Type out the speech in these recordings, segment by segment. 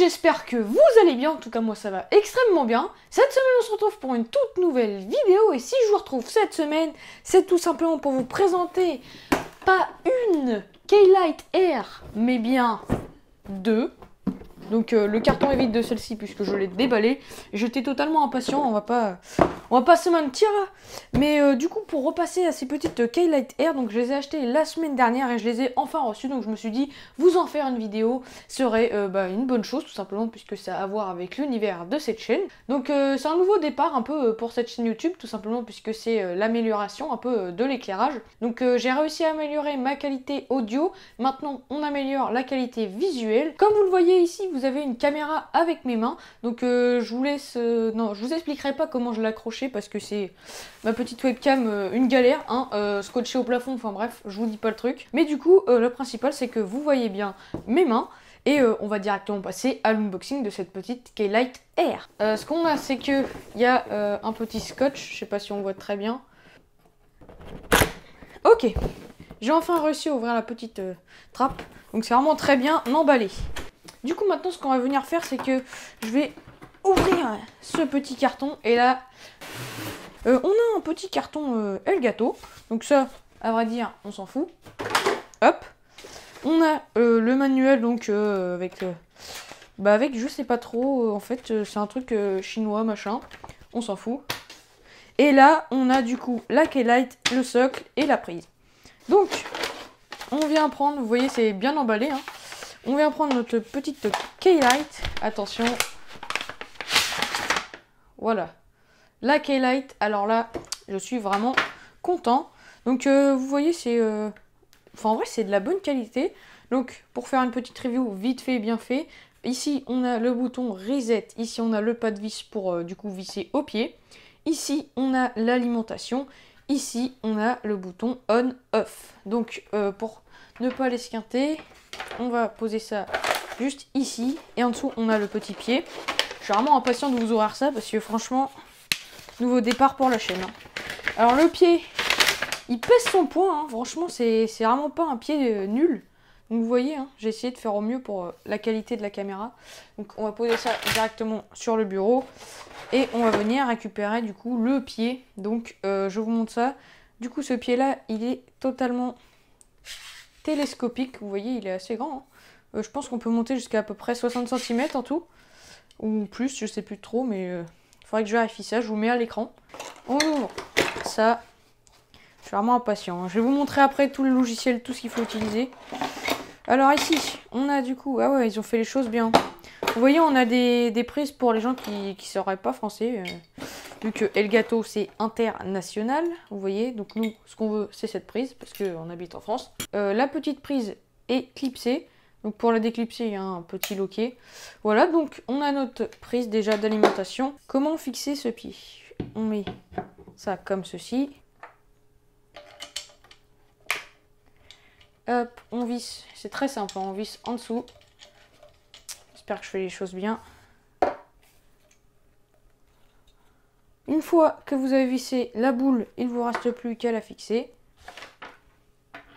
j'espère que vous allez bien, en tout cas moi ça va extrêmement bien. Cette semaine on se retrouve pour une toute nouvelle vidéo et si je vous retrouve cette semaine, c'est tout simplement pour vous présenter pas une K-Lite Air, mais bien deux. Donc le carton est vide de celle-ci puisque je l'ai déballé. J'étais totalement impatient, on va pas se mentir. Mais du coup pour repasser à ces petites K-Lite Air, donc je les ai achetées la semaine dernière et je les ai enfin reçues. Donc je me suis dit vous en faire une vidéo serait une bonne chose tout simplement puisque ça a à voir avec l'univers de cette chaîne. Donc c'est un nouveau départ un peu pour cette chaîne YouTube tout simplement puisque c'est l'amélioration un peu de l'éclairage. Donc j'ai réussi à améliorer ma qualité audio. Maintenant on améliore la qualité visuelle. Comme vous le voyez ici, vous avez une caméra avec mes mains, donc je vous laisse... non, je vous expliquerai pas comment je l'accrochais parce que c'est ma petite webcam, une galère, hein, scotché au plafond, enfin bref, je vous dis pas le truc. Mais du coup, le principal c'est que vous voyez bien mes mains et on va directement passer à l'unboxing de cette petite K-Lite Air. Ce qu'on a, c'est que il y a un petit scotch, je sais pas si on voit très bien. Ok, j'ai enfin réussi à ouvrir la petite trappe, donc c'est vraiment très bien emballé. Du coup maintenant ce qu'on va venir faire c'est que je vais ouvrir ce petit carton et là on a un petit carton Elgato, donc ça à vrai dire on s'en fout. Hop, on a le manuel donc avec je sais pas trop en fait c'est un truc chinois machin, on s'en fout. Et là on a du coup la K-Lite, le socle et la prise. Donc on vient prendre, vous voyez c'est bien emballé hein. On vient prendre notre petite K-Lite. Attention. Voilà. La K-Lite. Alors là, je suis vraiment content. Donc, vous voyez, c'est... Enfin, en vrai, c'est de la bonne qualité. Donc, pour faire une petite review vite fait, bien fait. Ici, on a le bouton Reset. Ici, on a le pas de vis pour, du coup, visser au pied. Ici, on a l'alimentation. Ici, on a le bouton On-Off. Donc, pour ne pas l'esquinter... On va poser ça juste ici. Et en dessous, on a le petit pied. Je suis vraiment impatient de vous ouvrir ça parce que franchement, nouveau départ pour la chaîne. Alors le pied, il pèse son poids. Hein. Franchement, c'est vraiment pas un pied nul. Donc vous voyez, hein, j'ai essayé de faire au mieux pour la qualité de la caméra. Donc on va poser ça directement sur le bureau. Et on va venir récupérer du coup le pied. Donc je vous montre ça. Du coup, ce pied-là, il est totalement... télescopique, vous voyez il est assez grand hein. Je pense qu'on peut monter jusqu'à peu près 60 cm en tout ou plus, je sais plus trop mais il faudrait que je vérifie ça, je vous mets à l'écran. On ouvre ça, je suis vraiment impatient hein. Je vais vous montrer après tout le logiciel, tout ce qu'il faut utiliser. Alors ici on a du coup, ah ouais ils ont fait les choses bien, vous voyez on a des prises pour les gens qui sauraient pas français vu que Elgato c'est international, vous voyez, donc nous ce qu'on veut c'est cette prise parce qu'on habite en France. La petite prise est clipsée, donc pour la déclipser il y a un petit loquet. Voilà, donc on a notre prise déjà d'alimentation. Comment fixer ce pied? On met ça comme ceci. Hop, on visse, c'est très simple, on visse en dessous. J'espère que je fais les choses bien. Une fois que vous avez vissé la boule, il ne vous reste plus qu'à la fixer.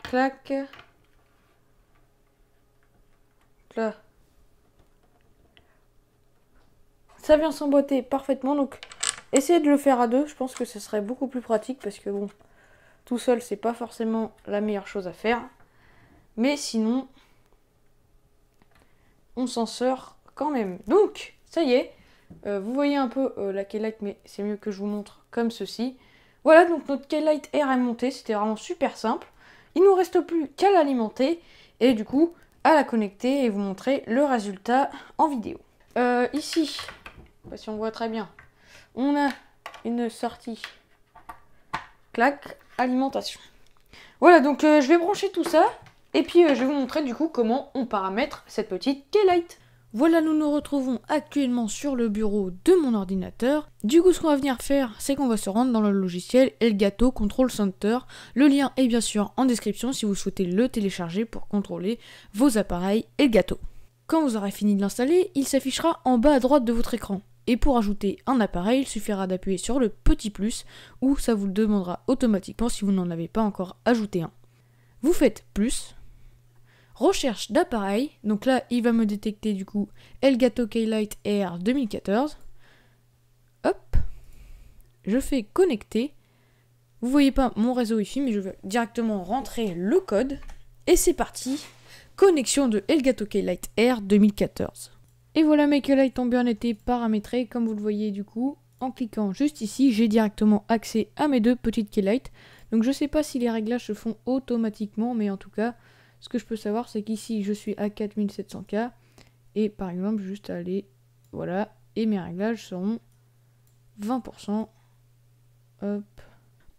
Clac. Là. Ça vient s'emboîter parfaitement, donc essayez de le faire à deux. Je pense que ce serait beaucoup plus pratique parce que bon, tout seul c'est pas forcément la meilleure chose à faire. Mais sinon, on s'en sort quand même. Donc, ça y est. Vous voyez un peu la K-Lite, mais c'est mieux que je vous montre comme ceci. Voilà, donc notre K-Lite Air est montée, c'était vraiment super simple. Il ne nous reste plus qu'à l'alimenter et du coup à la connecter et vous montrer le résultat en vidéo. Ici, je sais pas si on voit très bien, on a une sortie clac, alimentation. Voilà, donc je vais brancher tout ça et puis je vais vous montrer du coup comment on paramètre cette petite K-Lite. Voilà, nous nous retrouvons actuellement sur le bureau de mon ordinateur. Du coup, ce qu'on va venir faire, c'est qu'on va se rendre dans le logiciel Elgato Control Center. Le lien est bien sûr en description si vous souhaitez le télécharger pour contrôler vos appareils Elgato. Quand vous aurez fini de l'installer, il s'affichera en bas à droite de votre écran. Et pour ajouter un appareil, il suffira d'appuyer sur le petit plus ou ça vous le demandera automatiquement si vous n'en avez pas encore ajouté un. Vous faites plus. recherche d'appareil. Donc là, il va me détecter du coup Elgato K-Lite Air 2014. Hop, je fais connecter. Vous voyez pas mon réseau Wi-Fi, mais je vais directement rentrer le code. Et c'est parti, connexion de Elgato K-Lite Air 2014. Et voilà, mes K-Lite ont bien été paramétrés, comme vous le voyez du coup. En cliquant juste ici, j'ai directement accès à mes deux petites K-Lite. Donc je sais pas si les réglages se font automatiquement, mais en tout cas, ce que je peux savoir, c'est qu'ici, je suis à 4700K. Et par exemple, juste aller, voilà, et mes réglages seront 20%. Hop.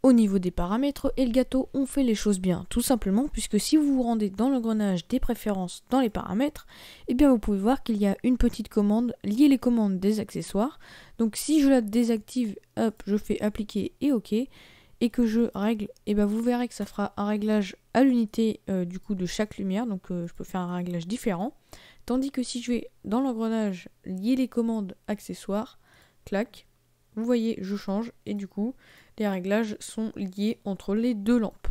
Au niveau des paramètres, Elgato ont fait les choses bien, tout simplement puisque si vous vous rendez dans l'engrenage des préférences dans les paramètres, eh bien vous pouvez voir qu'il y a une petite commande liée les commandes des accessoires. Donc si je la désactive, hop, je fais appliquer et OK, et que je règle, et bien vous verrez que ça fera un réglage à l'unité du coup de chaque lumière, donc je peux faire un réglage différent. Tandis que si je vais dans l'engrenage lier les commandes accessoires, clac, vous voyez, je change et du coup, les réglages sont liés entre les deux lampes.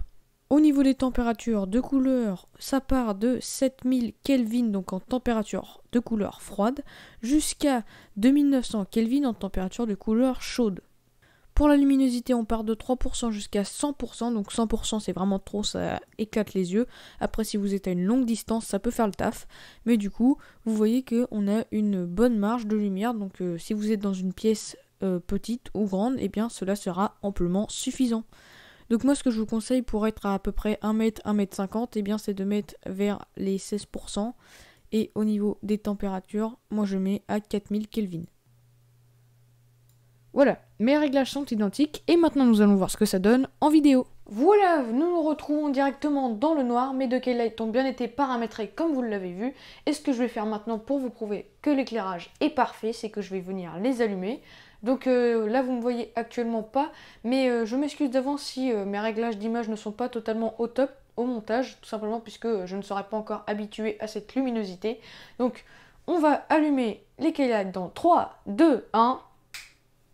Au niveau des températures de couleur, ça part de 7000 Kelvin, donc en température de couleur froide, jusqu'à 2900 Kelvin en température de couleur chaude. Pour la luminosité, on part de 3% jusqu'à 100%, donc 100% c'est vraiment trop, ça éclate les yeux. Après, si vous êtes à une longue distance, ça peut faire le taf. Mais du coup, vous voyez qu'on a une bonne marge de lumière, donc si vous êtes dans une pièce petite ou grande, eh bien cela sera amplement suffisant. Donc moi ce que je vous conseille pour être à peu près 1 mètre, 1 mètre 50, eh bien c'est de mettre vers les 16%. Et au niveau des températures, moi je mets à 4000 Kelvin. Voilà, mes réglages sont identiques et maintenant nous allons voir ce que ça donne en vidéo. Voilà, nous nous retrouvons directement dans le noir, mes deux K-Lite ont bien été paramétrés comme vous l'avez vu. Et ce que je vais faire maintenant pour vous prouver que l'éclairage est parfait, c'est que je vais venir les allumer. Donc là vous ne me voyez actuellement pas, mais je m'excuse d'avance si mes réglages d'image ne sont pas totalement au top au montage, tout simplement puisque je ne serai pas encore habitué à cette luminosité. Donc on va allumer les K-Lite dans 3, 2, 1...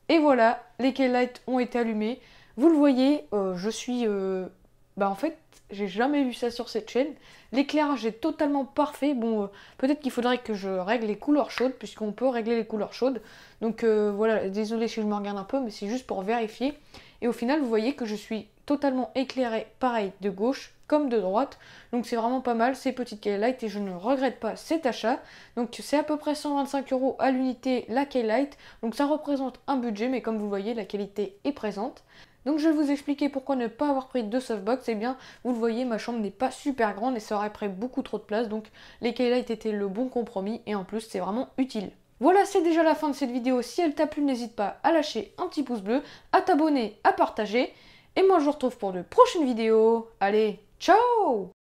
Et voilà, les K-Lite ont été allumés. Vous le voyez, je suis... en fait, j'ai jamais vu ça sur cette chaîne. L'éclairage est totalement parfait. Bon, peut-être qu'il faudrait que je règle les couleurs chaudes, puisqu'on peut régler les couleurs chaudes. Donc voilà, désolé si je me regarde un peu, mais c'est juste pour vérifier. Et au final, vous voyez que je suis totalement éclairé, pareil, de gauche comme de droite. Donc c'est vraiment pas mal ces petites K-Lite et je ne regrette pas cet achat. Donc c'est à peu près 125 € à l'unité la K-Lite. Donc ça représente un budget, mais comme vous voyez, la qualité est présente. Donc je vais vous expliquer pourquoi ne pas avoir pris de softbox. Eh bien, vous le voyez, ma chambre n'est pas super grande et ça aurait pris beaucoup trop de place. Donc les K-Lite étaient le bon compromis et en plus c'est vraiment utile. Voilà, c'est déjà la fin de cette vidéo. Si elle t'a plu, n'hésite pas à lâcher un petit pouce bleu, à t'abonner, à partager. Et moi je vous retrouve pour de prochaines vidéos. Allez, ciao!